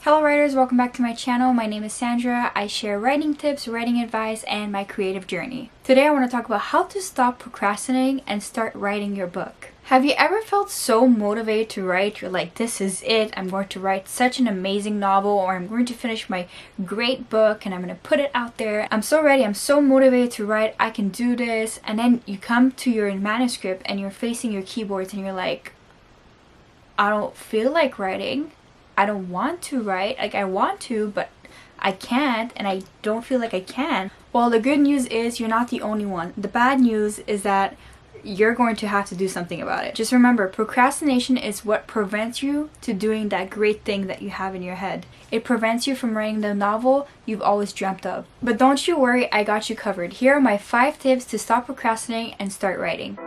Hello writers, welcome back to my channel. My name is Sandra. I share writing tips, writing advice, and my creative journey. Today I want to talk about how to stop procrastinating and start writing your book. Have you ever felt so motivated to write? You're like, this is it. I'm going to write such an amazing novel, or I'm going to finish my great book and I'm going to put it out there. I'm so ready. I'm so motivated to write. I can do this. And then you come to your manuscript and you're facing your keyboards and you're like, I don't feel like writing. I don't want to write. Like, I want to, but I can't, and I don't feel like I can. Well, the good news is you're not the only one. The bad news is that you're going to have to do something about it. Just remember, procrastination is what prevents you to doing that great thing that you have in your head. It prevents you from writing the novel you've always dreamt of. But don't you worry, I got you covered. Here are my 5 tips to stop procrastinating and start writing.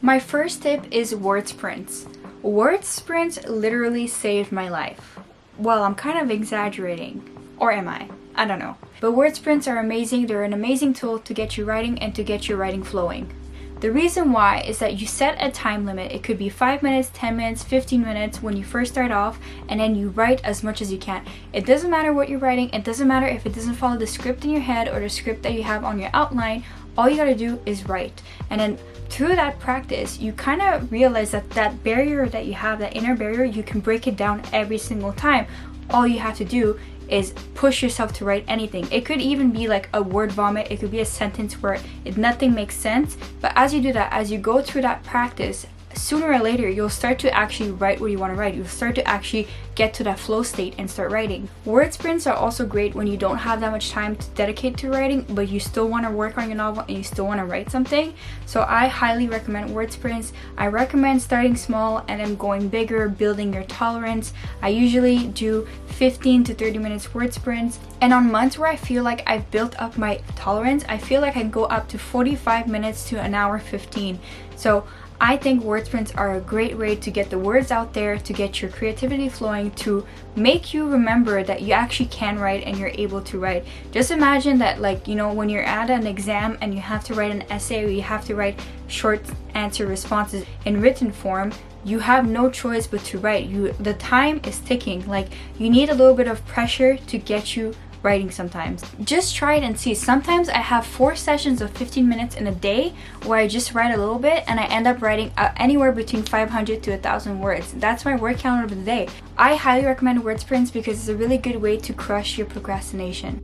My first tip is word sprints. Word sprints literally saved my life. Well, I'm kind of exaggerating. Or am I? I don't know. But word sprints are amazing. They're an amazing tool to get you writing and to get your writing flowing. The reason why is that you set a time limit. It could be 5 minutes, 10 minutes, 15 minutes when you first start off, and then you write as much as you can. It doesn't matter what you're writing. It doesn't matter if it doesn't follow the script in your head or the script that you have on your outline. All you gotta do is write. And then through that practice, you kind of realize that that barrier that you have, that inner barrier, you can break it down every single time. All you have to do is push yourself to write anything. It could even be like a word vomit. It could be a sentence where nothing makes sense. But as you do that, as you go through that practice, sooner or later you'll start to actually write what you want to write. You'll start to actually get to that flow state and start writing. Word sprints are also great when you don't have that much time to dedicate to writing, but you still want to work on your novel and you still want to write something. So I highly recommend word sprints. I recommend starting small and then going bigger, building your tolerance. I usually do 15 to 30 minutes word sprints, and on months where I feel like I've built up my tolerance, I feel like I can go up to 45 minutes to an hour 15. So I think word sprints are a great way to get the words out there, to get your creativity flowing, to make you remember that you actually can write and you're able to write. Just imagine that, like, you know, when you're at an exam and you have to write an essay or you have to write short answer responses in written form, you have no choice but to write. The time is ticking. Like, you need a little bit of pressure to get you writing sometimes. Just try it and see. Sometimes I have 4 sessions of 15 minutes in a day where I just write a little bit and I end up writing anywhere between 500 to 1,000 words. That's my word count of the day. I highly recommend word sprints because it's a really good way to crush your procrastination.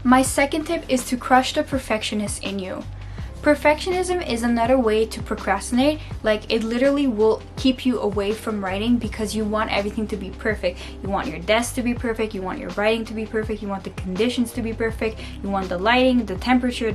My second tip is to crush the perfectionist in you. Perfectionism is another way to procrastinate. Like, it literally will keep you away from writing because you want everything to be perfect. You want your desk to be perfect, you want your writing to be perfect, you want the conditions to be perfect, you want the lighting, the temperature,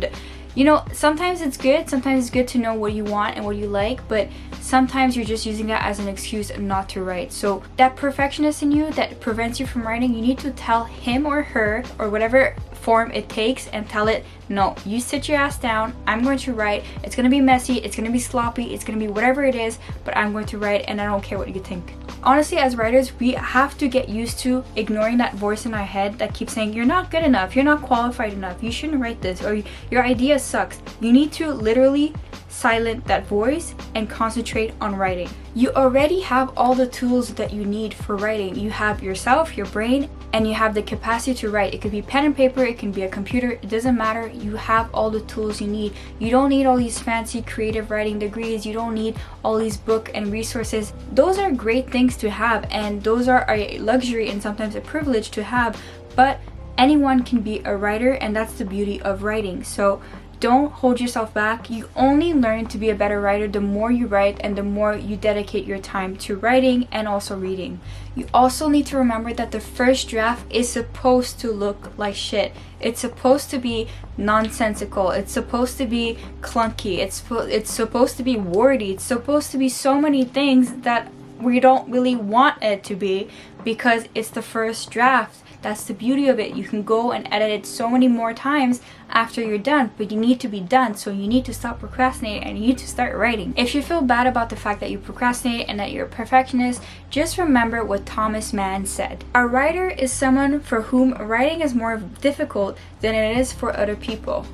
sometimes it's good to know what you want and what you like, but sometimes you're just using that as an excuse not to write. So that perfectionist in you that prevents you from writing, you need to tell him or her, or whatever form it takes, and tell it, no, you sit your ass down, I'm going to write. It's going to be messy, it's going to be sloppy, it's going to be whatever it is, but I'm going to write and I don't care what you think. Honestly, as writers, we have to get used to ignoring that voice in our head that keeps saying, you're not good enough, you're not qualified enough, you shouldn't write this, or your idea sucks. You need to literally silence that voice and concentrate on writing. You already have all the tools that you need for writing. You have yourself, your brain, and you have the capacity to write. It could be pen and paper, it can be a computer, it doesn't matter. You have all the tools you need. You don't need all these fancy creative writing degrees. You don't need all these books and resources. Those are great things to have, and those are a luxury and sometimes a privilege to have, but anyone can be a writer, and that's the beauty of writing. So don't hold yourself back. You only learn to be a better writer the more you write and the more you dedicate your time to writing and also reading. You also need to remember that the first draft is supposed to look like shit. It's supposed to be nonsensical. It's supposed to be clunky. It's supposed to be wordy. It's supposed to be so many things that we don't really want it to be because it's the first draft. That's the beauty of it. You can go and edit it so many more times after you're done, but you need to be done. So you need to stop procrastinating and you need to start writing. If you feel bad about the fact that you procrastinate and that you're a perfectionist, just remember what Thomas Mann said. A writer is someone for whom writing is more difficult than it is for other people.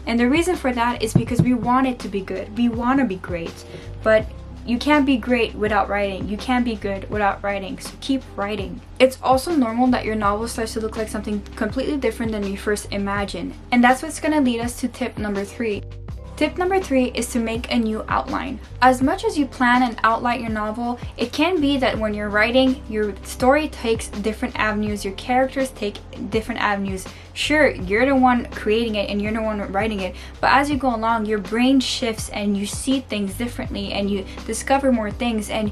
And the reason for that is because we want it to be good. We want to be great. But you can't be great without writing. You can't be good without writing. So keep writing. It's also normal that your novel starts to look like something completely different than you first imagined. And that's what's going to lead us to tip number 3. Tip number 3 is to make a new outline. As much as you plan and outline your novel, it can be that when you're writing, your story takes different avenues, your characters take different avenues. Sure, you're the one creating it and you're the one writing it, but as you go along, your brain shifts and you see things differently and you discover more things, and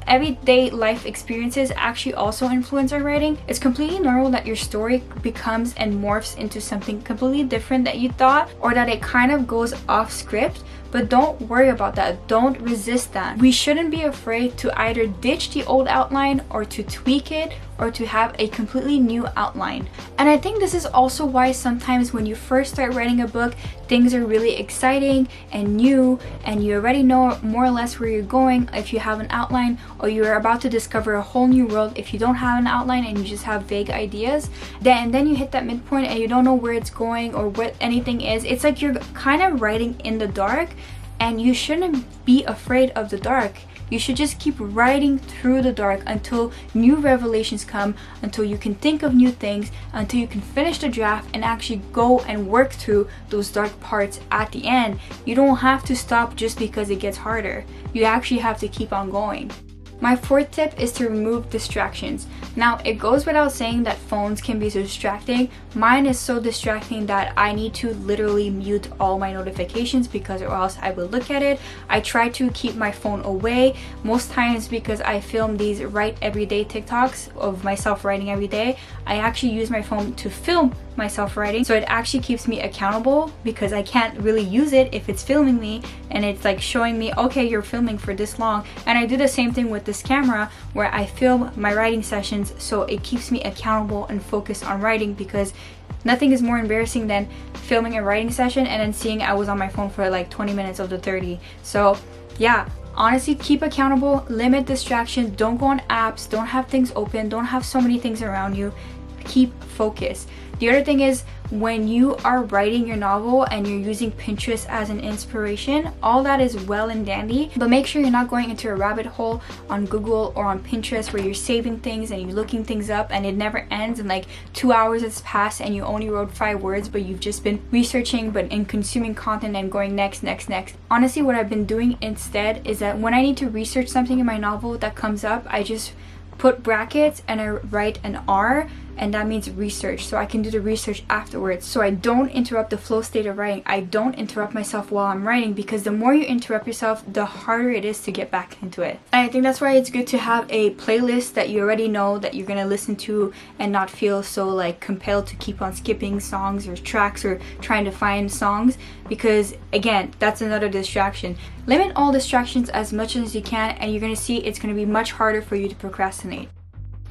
everyday life experiences actually also influence our writing. It's completely normal that your story becomes and morphs into something completely different that you thought, or that it kind of goes off script. But don't worry about that. Don't resist that. We shouldn't be afraid to either ditch the old outline or to tweak it or to have a completely new outline. And I think this is also why sometimes when you first start writing a book, things are really exciting and new and you already know more or less where you're going if you have an outline, or you're about to discover a whole new world if you don't have an outline and you just have vague ideas. Then you hit that midpoint and you don't know where it's going or what anything is. It's like you're kind of writing in the dark, and you shouldn't be afraid of the dark. You should just keep writing through the dark until new revelations come, until you can think of new things, until you can finish the draft and actually go and work through those dark parts at the end. You don't have to stop just because it gets harder. You actually have to keep on going. My 4th tip is to remove distractions. Now, it goes without saying that phones can be so distracting. Mine is so distracting that I need to literally mute all my notifications because or else I will look at it. I try to keep my phone away most times because I film these write everyday TikToks of myself writing every day. I actually use my phone to film myself writing, so it actually keeps me accountable because I can't really use it if it's filming me and it's like showing me, okay, you're filming for this long. And I do the same thing with this camera where I film my writing sessions, so it keeps me accountable and focused on writing, because nothing is more embarrassing than filming a writing session and then seeing I was on my phone for like 20 minutes of the 30. So yeah, honestly, keep accountable, limit distractions, don't go on apps, don't have things open, don't have so many things around you. Keep focused. The other thing is, when you are writing your novel and you're using Pinterest as an inspiration, all that is well and dandy, but make sure you're not going into a rabbit hole on Google or on Pinterest where you're saving things and you're looking things up and it never ends, and like 2 hours has passed and you only wrote 5 words, but you've just been researching and consuming content and going next. Honestly, what I've been doing instead is that when I need to research something in my novel that comes up, I just put brackets and I write an R, and that means research, so I can do the research afterwards. So I don't interrupt the flow state of writing. I don't interrupt myself while I'm writing, because the more you interrupt yourself, the harder it is to get back into it. And I think that's why it's good to have a playlist that you already know that you're gonna listen to and not feel so like compelled to keep on skipping songs or tracks or trying to find songs, because again, that's another distraction. Limit all distractions as much as you can, and you're gonna see it's gonna be much harder for you to procrastinate.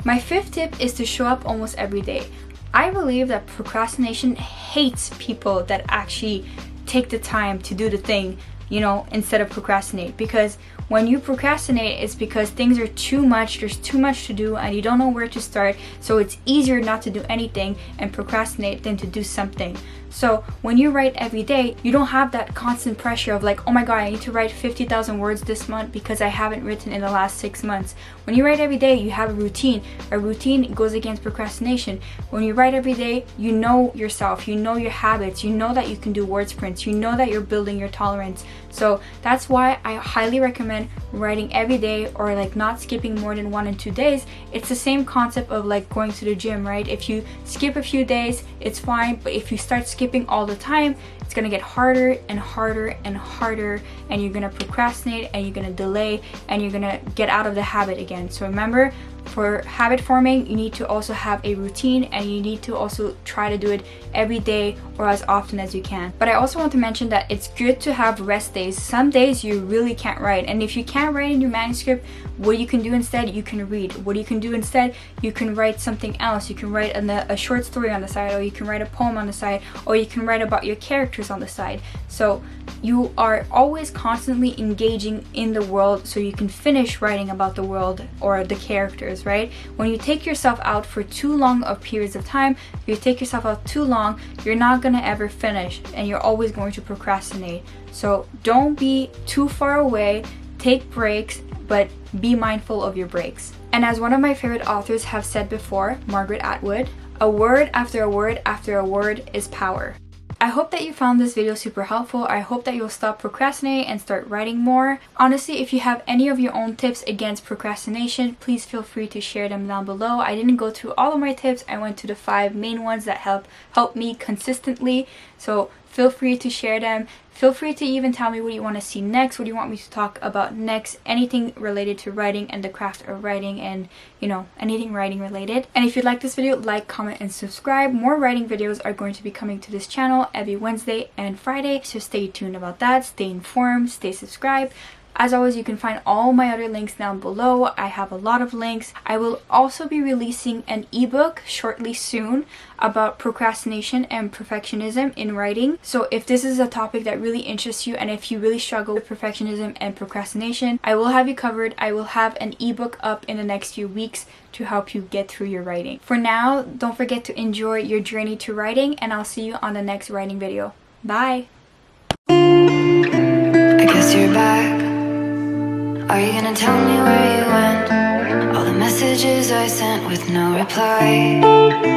My 5th tip is to show up almost every day. I believe that procrastination hates people that actually take the time to do the thing, instead of procrastinate. Because when you procrastinate, it's because things are too much, there's too much to do and you don't know where to start. So it's easier not to do anything and procrastinate than to do something. So when you write every day, you don't have that constant pressure of like, oh my god, I need to write 50,000 words this month because I haven't written in the last 6 months. When you write every day, you have a routine. A routine goes against procrastination. When you write every day, you know yourself, you know your habits, you know that you can do word sprints, you know that you're building your tolerance. So that's why I highly recommend writing every day, or like not skipping more than 1 and 2 days. It's the same concept of like going to the gym, right? If you skip a few days, it's fine, but if you start skipping all the time, it's gonna get harder and harder and harder, and you're gonna procrastinate and you're gonna delay and you're gonna get out of the habit again. So remember, for habit forming, you need to also have a routine, and you need to also try to do it every day or as often as you can. But I also want to mention that it's good to have rest days. Some days you really can't write, and if you can't write in your manuscript, what you can do instead, you can read. What you can do instead, you can write something else. You can write a short story on the side, or you can write a poem on the side, or you can write about your characters on the side. So you are always constantly engaging in the world, so you can finish writing about the world or the characters. authors, right? When you take yourself out for too long of periods of time, if you take yourself out too long, you're not gonna ever finish and you're always going to procrastinate. So don't be too far away, take breaks, but be mindful of your breaks. And as one of my favorite authors have said before, Margaret Atwood, a word after a word after a word is power. I hope that you found this video super helpful. I hope that you'll stop procrastinating and start writing more. Honestly, if you have any of your own tips against procrastination, please feel free to share them down below. I didn't go through all of my tips. I went to the 5 main ones that help me consistently. So feel free to share them. Feel free to even tell me what you want to see next, what you want me to talk about next, anything related to writing and the craft of writing and, you know, anything writing related. And if you like this video, like, comment, and subscribe. More writing videos are going to be coming to this channel every Wednesday and Friday, so stay tuned about that. Stay informed, stay subscribed. As always, you can find all my other links down below. I have a lot of links. I will also be releasing an ebook shortly soon about procrastination and perfectionism in writing. So if this is a topic that really interests you and if you really struggle with perfectionism and procrastination, I will have you covered. I will have an ebook up in the next few weeks to help you get through your writing. For now, don't forget to enjoy your journey to writing, and I'll see you on the next writing video. Bye! I guess you're back. Are you gonna tell me where you went? All the messages I sent with no reply.